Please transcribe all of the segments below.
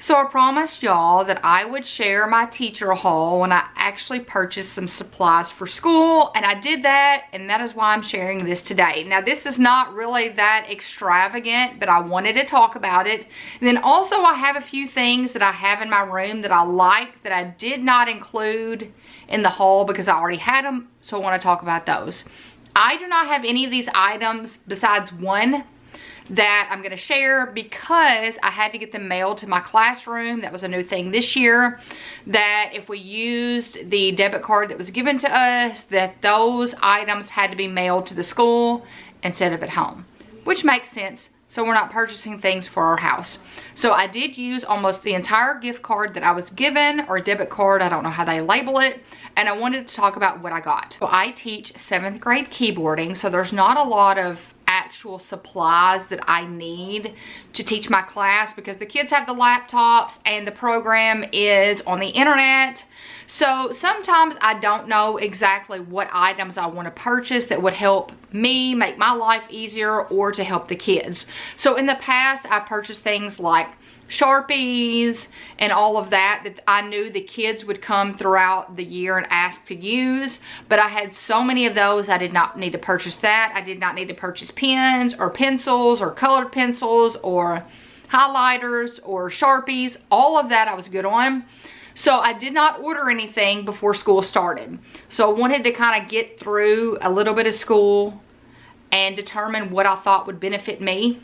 So I promised y'all that I would share my teacher haul when I actually purchased some supplies for school, and I did that, and that is why I'm sharing this today. Now this is not really that extravagant, but I wanted to talk about it. And then also I have a few things that I have in my room that I like that I did not include in the haul because I already had them, so I want to talk about those. I do not have any of these items besides one that I'm going to share because I had to get them mailed to my classroom. That was a new thing this year, that if we used the debit card that was given to us, that those items had to be mailed to the school instead of at home, which makes sense. So we're not purchasing things for our house. So I did use almost the entire gift card that I was given, or debit card, I don't know how they label it, and I wanted to talk about what I got. So I teach 7th grade keyboarding, so there's not a lot of actual supplies that I need to teach my class because the kids have the laptops and the program is on the internet. So sometimes I don't know exactly what items I want to purchase that would help me make my life easier or to help the kids. So in the past, I purchased things like Sharpies and all of that I knew the kids would come throughout the year and ask to use, but I had so many of those I did not need to purchase that. I did not need to purchase pens or pencils or colored pencils or highlighters or Sharpies. All of that I was good on. So I did not order anything before school started. So I wanted to kind of get through a little bit of school and determine what I thought would benefit me.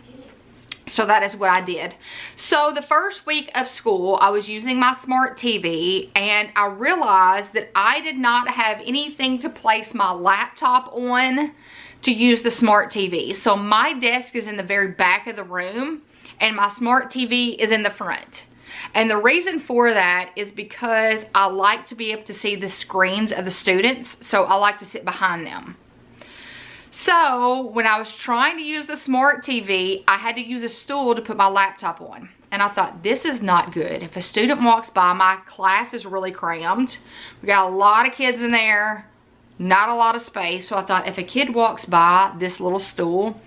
So that is what I did. So the first week of school, I was using my smart TV, and I realized that I did not have anything to place my laptop on to use the smart TV. So my desk is in the very back of the room, and my smart TV is in the front. And the reason for that is because I like to be able to see the screens of the students, so I like to sit behind them. So when I was trying to use the smart TV, I had to use a stool to put my laptop on. And I thought, this is not good. If a student walks by, my class is really crammed. We got a lot of kids in there, not a lot of space. So I thought, if a kid walks by this little stool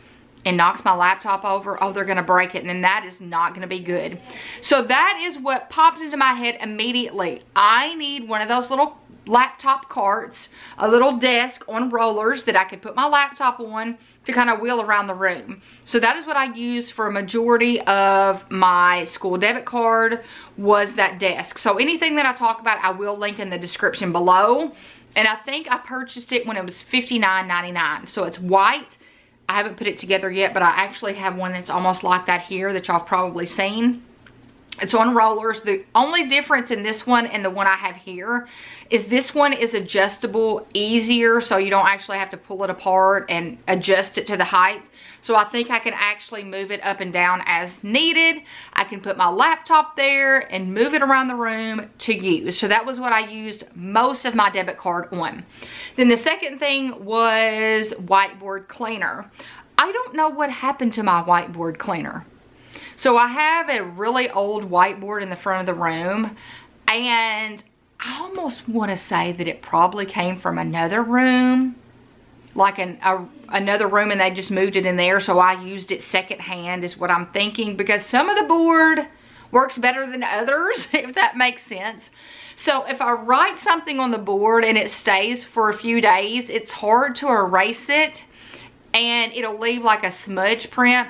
and knocks my laptop over, oh, they're gonna break it, and then that is not gonna be good. So that is what popped into my head immediately. I need one of those little laptop carts, a little desk on rollers that I could put my laptop on to kind of wheel around the room. So that is what I used for a majority of my school debit card, was that desk. So anything that I talk about, I will link in the description below. And I think I purchased it when it was $59.99. So it's white. I haven't put it together yet, but I actually have one that's almost like that here that y'all have probably seen. It's on rollers. The only difference in this one and the one I have here is this one is adjustable easier, so you don't actually have to pull it apart and adjust it to the height. So I think I can actually move it up and down as needed. I can put my laptop there and move it around the room to use. So that was what I used most of my debit card on. Then the second thing was Whiteboard Cleaner. I don't know what happened to my Whiteboard Cleaner. So I have a really old whiteboard in the front of the room, and I almost want to say that it probably came from another room, like another room, and they just moved it in there, so I used it secondhand is what I'm thinking, because some of the board works better than others, if that makes sense. So if I write something on the board and it stays for a few days, it's hard to erase it, and it'll leave like a smudge print.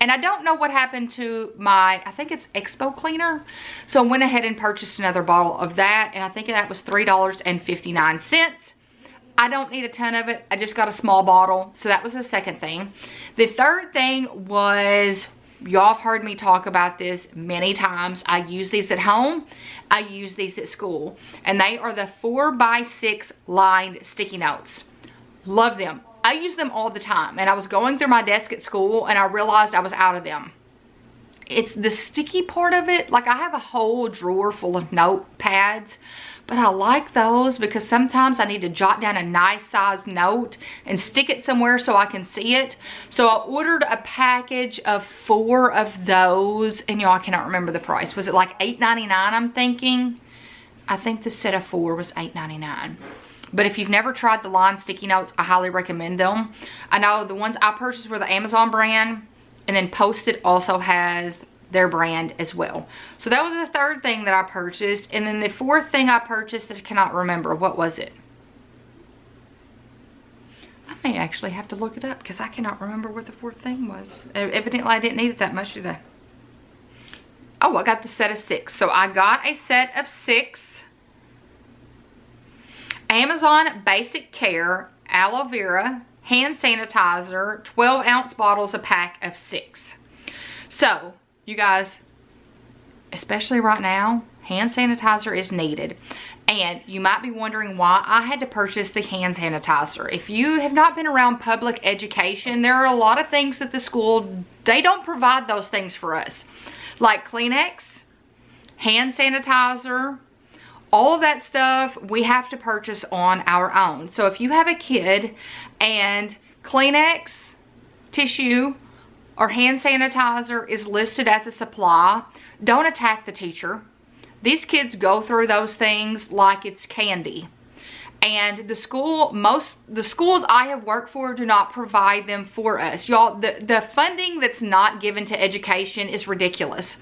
And I don't know what happened to my, I think it's Expo cleaner. So I went ahead and purchased another bottle of that, and I think that was $3.59. I don't need a ton of it. I just got a small bottle. So that was the second thing. The third thing was, y'all have heard me talk about this many times. I use these at home. I use these at school. And they are the 4x6 lined sticky notes. Love them. I use them all the time, and I was going through my desk at school and I realized I was out of them. It's the sticky part of it. Like, I have a whole drawer full of notepads, but I like those because sometimes I need to jot down a nice size note and stick it somewhere so I can see it. So I ordered a package of 4 of those, and y'all, I cannot remember the price. Was it like $8.99, I'm thinking? I think the set of 4 was $8.99. But if you've never tried the line sticky notes, I highly recommend them. I know the ones I purchased were the Amazon brand, and then Post-it also has their brand as well. So that was the third thing that I purchased. And then the fourth thing I purchased that I cannot remember. What was it? I may actually have to look it up because I cannot remember what the fourth thing was. Evidently I didn't need it that much, did I? Oh, I got the set of 6. So I got a set of 6 Amazon Basic Care aloe vera hand sanitizer, 12-ounce bottles, a pack of 6. So, you guys, especially right now, hand sanitizer is needed. And you might be wondering why I had to purchase the hand sanitizer. If you have not been around public education, there are a lot of things that the school, they don't provide those things for us. Like Kleenex, hand sanitizer, all of that stuff we have to purchase on our own. So if you have a kid and Kleenex, tissue, or hand sanitizer is listed as a supply, don't attack the teacher. These kids go through those things like it's candy. And the schools I have worked for do not provide them for us. Y'all, the funding that's not given to education is ridiculous.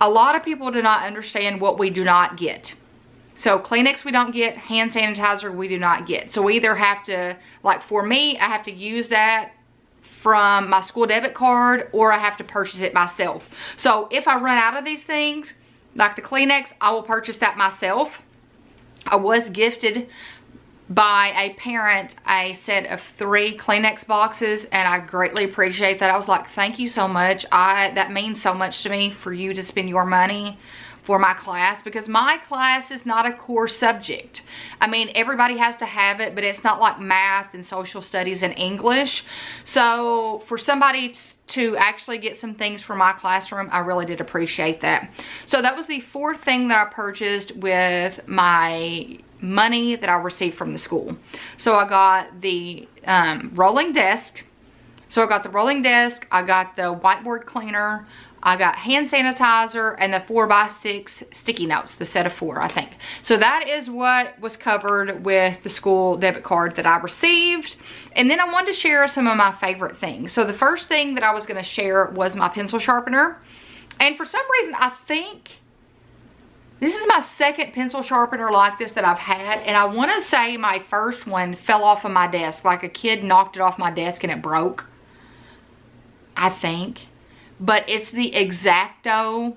A lot of people do not understand what we do not get. So Kleenex we don't get, hand sanitizer we do not get. So we either have to, like for me, I have to use that from my school debit card, or I have to purchase it myself. So if I run out of these things, like the Kleenex, I will purchase that myself. I was gifted by a parent a set of 3 Kleenex boxes, and I greatly appreciate that. I was like, thank you so much. That means so much to me for you to spend your money for my class, because my class is not a core subject. I mean, everybody has to have it, but it's not like math and social studies and English. So for somebody to actually get some things for my classroom, I really did appreciate that. So that was the 4th thing that I purchased with my money that I received from the school. So I got the rolling desk. So I got the rolling desk, I got the whiteboard cleaner, I got hand sanitizer, and the 4x6 sticky notes, the set of 4, I think. So that is what was covered with the school debit card that I received. And then I wanted to share some of my favorite things. So the first thing that I was going to share was my pencil sharpener. And for some reason, I think this is my 2nd pencil sharpener like this that I've had. And I want to say my first one fell off of my desk. Like a kid knocked it off my desk and it broke, I think. But it's the X-Acto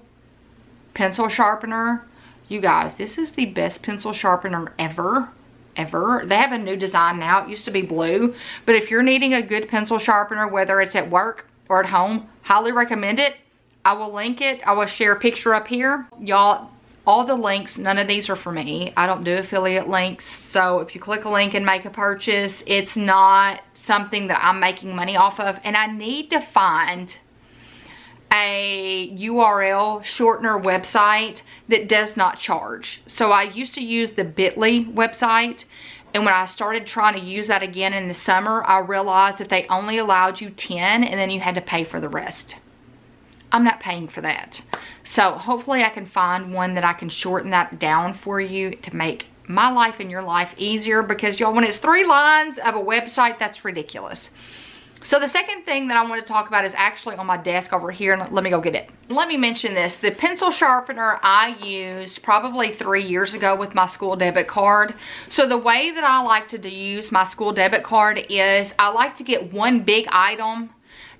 pencil sharpener. You guys, this is the best pencil sharpener ever. They have a new design now. It used to be blue. But if you're needing a good pencil sharpener, whether it's at work or at home, highly recommend it. I will link it. I will share a picture up here. Y'all, all the links, none of these are for me. I don't do affiliate links. So if you click a link and make a purchase, it's not something that I'm making money off of. And I need to find a URL shortener website that does not charge. So I used to use the Bitly website, and when I started trying to use that again in the summer, I realized that they only allowed you 10 and then you had to pay for the rest. I'm not paying for that. So hopefully I can find one that I can shorten that down for you to make my life and your life easier, because y'all, when it's 3 lines of a website, that's ridiculous. So the second thing that I want to talk about is actually on my desk over here, and let me go get it. Let me mention this. The pencil sharpener I used probably 3 years ago with my school debit card. So the way that I like to use my school debit card is I like to get one big item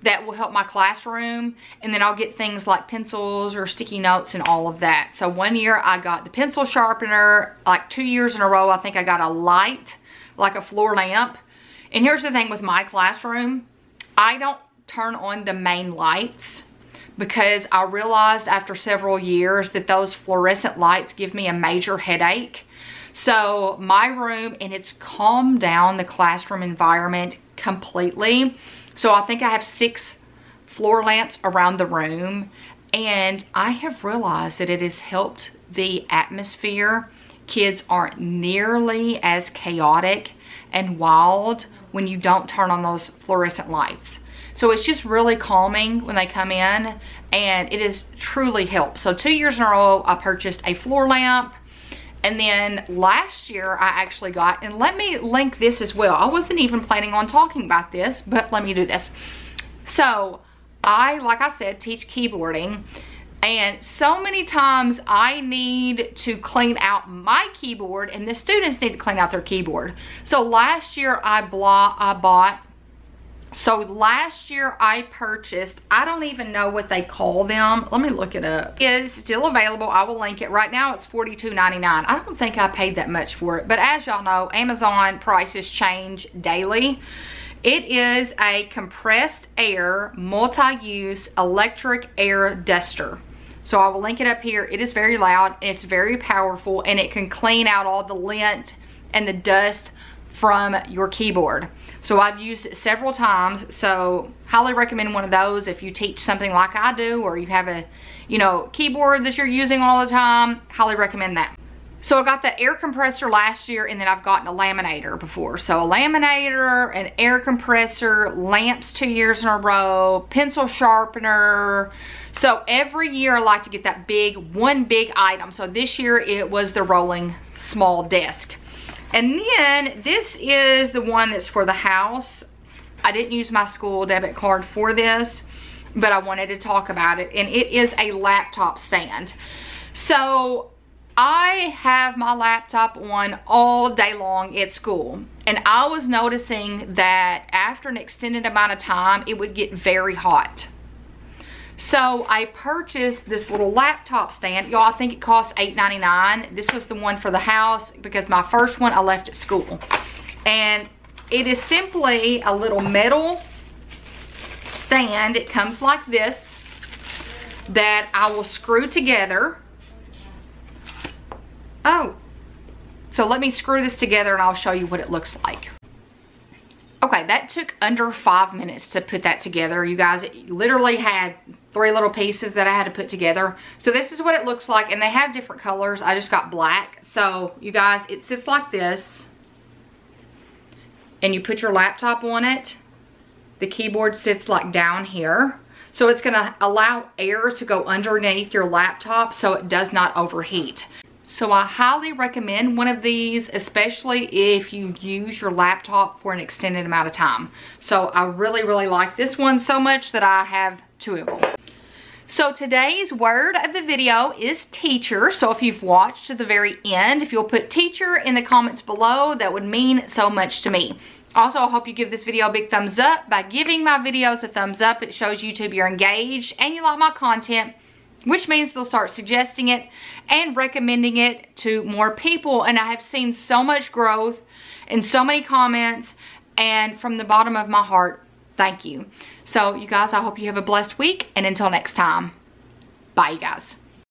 that will help my classroom, and then I'll get things like pencils or sticky notes and all of that. So one year I got the pencil sharpener, like 2 years in a row I think I got a light, like a floor lamp. And here's the thing with my classroom, I don't turn on the main lights because I realized after several years that those fluorescent lights give me a major headache. So my room, and it's calmed down the classroom environment completely. So I think I have 6 floor lamps around the room, and I have realized that it has helped the atmosphere. Kids aren't nearly as chaotic and wild when you don't turn on those fluorescent lights. So it's just really calming when they come in, and it has truly helped. So 2 years in a row I purchased a floor lamp, and then last year I actually got, and let me link this as well. I wasn't even planning on talking about this, but let me do this. So like I said, teach keyboarding. And so many times I need to clean out my keyboard and the students need to clean out their keyboard. So last year I purchased, I don't even know what they call them. Let me look it up. It's still available. I will link it. Right now it's $42.99. I don't think I paid that much for it. But as y'all know, Amazon prices change daily. It is a compressed air multi-use electric air duster. So I will link it up here. It is very loud, it's very powerful, and it can clean out all the lint and the dust from your keyboard. So I've used it several times, so highly recommend one of those if you teach something like I do, or you have a, keyboard that you're using all the time. Highly recommend that. So I got the air compressor last year, and then I've gotten a laminator before. So a laminator, an air compressor, lamps 2 years in a row, pencil sharpener. So every year I like to get that one big item. So this year it was the rolling small desk. And then this is the one that's for the house. I didn't use my school debit card for this, but I wanted to talk about it. And it is a laptop stand. So I have my laptop on all day long at school. And I was noticing that after an extended amount of time, it would get very hot. So I purchased this little laptop stand. Y'all, I think it cost $8.99. This was the one for the house because my first one I left at school. And it is simply a little metal stand. It comes like this that I will screw together. Oh, so let me screw this together and I'll show you what it looks like. Okay, that took under 5 minutes to put that together. You guys, it literally had 3 little pieces that I had to put together. So this is what it looks like, and they have different colors. I just got black. So you guys, it sits like this, and you put your laptop on it. The keyboard sits like down here. So it's gonna allow air to go underneath your laptop so it does not overheat. So I highly recommend one of these, especially if you use your laptop for an extended amount of time. So I really, really like this one so much that I have 2 of them. So today's word of the video is teacher. So if you've watched to the very end, if you'll put teacher in the comments below, that would mean so much to me. Also, I hope you give this video a big thumbs up. By giving my videos a thumbs up, it shows YouTube you're engaged and you like my content, which means they'll start suggesting it and recommending it to more people. And I have seen so much growth and so many comments, and from the bottom of my heart, thank you. So you guys, I hope you have a blessed week, and until next time, bye you guys.